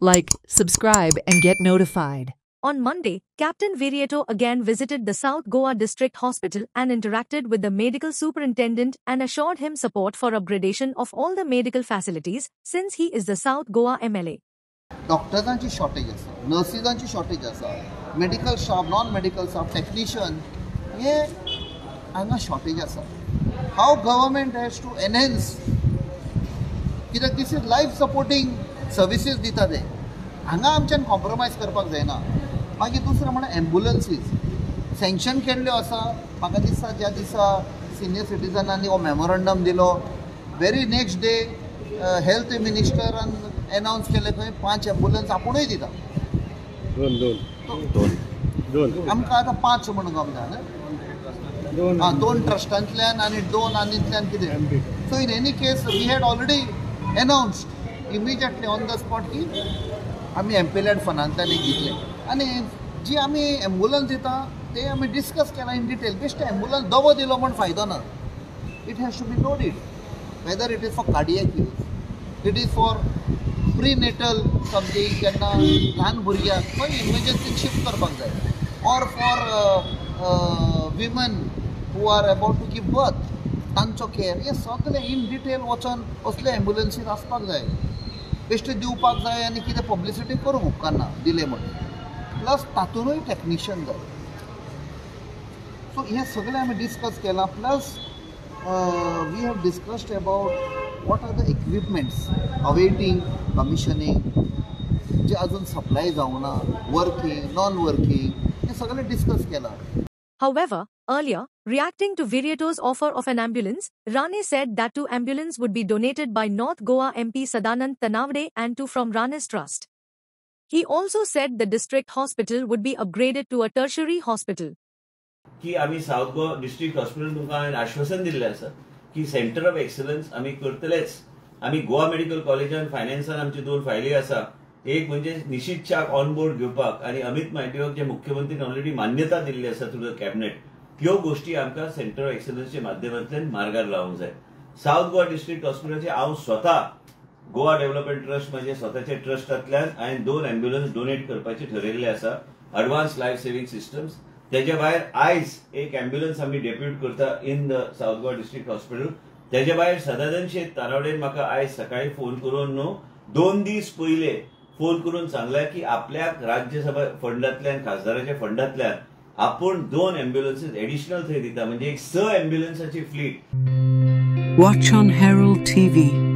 Like, subscribe and get notified. On Monday, Captain Virieto again visited the South Goa District Hospital and interacted with the medical superintendent and assured him support for upgradation of all the medical facilities since he is the South Goa MLA. डॉक्टरांची shortage आसा, नर्सिसांची shortage आसा, medical staff, non medical staff, technician हे हांगा shortage आसा. How government has to enhance, कित्याक दिस is life supporting services दिता ते. हांगा आमच्यान कॉम्प्रोमायज करपाक जायना. मागीर दुसरें म्हळ्यार एम्बुलन्सीस सँक्शन केल्ल्यो आसा. म्हाका दिसता ज्या दिसा सिनियर सिटीजनांनी हो मेमोरंडम दिलो, वेरी नेक्स्ट डे हेल्थ मिनिस्टरान अनाउन्स केले खंय 5 एम्बुलन्स आपुणूय दिता. दोन आमकां आतां 5 म्हणून गमना न्हय, 2 ट्रस्टांतल्यान आनी 2 आनींतल्यान कितें. So in any case we had already announced immediately on the spot की आमी एम्पिलॅड फंडांतल्यान घेतले. आनी जी आमी एम्बुलन्स दिता ते आमी डिस्कस केला इन डिटेल. बेश्टे एम्बुलन्स दवो दिलो म्हण फायदो ना. It has to be loaded, whether it is for cardiac use, it is for prenatal something, जेन्ना ल्हान भुरग्याक खंय इमर्जन्सीक शिफ्ट करपाक जाय, or for women who are about to give birth, तांचो केअर, हे सगळें इन डिटेल वचोन असले एम्बुलन्सीस आसपाक जाय. बेश्टे दिवपाक जाय आनी कितें पब्लिसिटी करूंक उपकारना दिले म्हणून. प्लस तातूंतूय टेक्निशियन जाय. सो हे सगळें आमी डिस्कस केलां. Plus we have discussed about what are the equipments awaiting commissioning, जे अजून सप्लाय जावना, वर्किंग, नॉन वर्किंग, हे सगळें डिस्कस केला. However, earlier, reacting to Virieto's offer of an ambulance, Rane said that 2 ambulances would be donated by North Goa MP Sadanand Tanavade and 2 from Rane's trust. He also said the district hospital would be upgraded to a tertiary hospital. की आम्ही south Goa district hospital तुमकां आश्वासन दिल्लें आसा की centre of excellence आम्ही करतलेच. आम्ही Goa medical कॉलेजान फायनान्सान आमची 2 फायली आसा. एक म्हणजे निशीत च्याक ऑन बोर्ड घेवपाक आनी अमित माटेवाक जे मुख्यमंत्रीन ऑलरेडी मान्यता दिल्ली आसा थ्रू द कॅबिनेट. ह्यो गोष्टी आमकां सेंटर ऑफ एक्सलन्सच्या माध्यमांतल्यान मार्गार लावंक जाय. साऊथ गोवा डिस्ट्रिक्ट हॉस्पिटलाचे हांव स्वता गोवा डेव्हलपमेंट ट्रस्ट म्हणजे स्वताच्या ट्रस्टांतल्यान हांवें 2 एम्ब्युलन्स डोनेट करपाचे ठरयल्ले आसा. Advance life saving systems. तेजे भायर आयज एक एम्ब्युलन्स आमी डेप्यूट करता in the south Goa district hospital. तेजे भायर सदानंद शेट तानावडेन म्हाका आयज सकाळी फोन करून 2 दीस पयले फोन करून सांगला की आपल्याक राज्यसभा फंडांतल्यान, खासदाराच्या फंडांतल्यान आपूण 2 एम्ब्युलन्सीस एडिशनल थंय दिता, म्हणजे एक 6 एम्ब्युलन्साची fleet. Watch on Herald TV.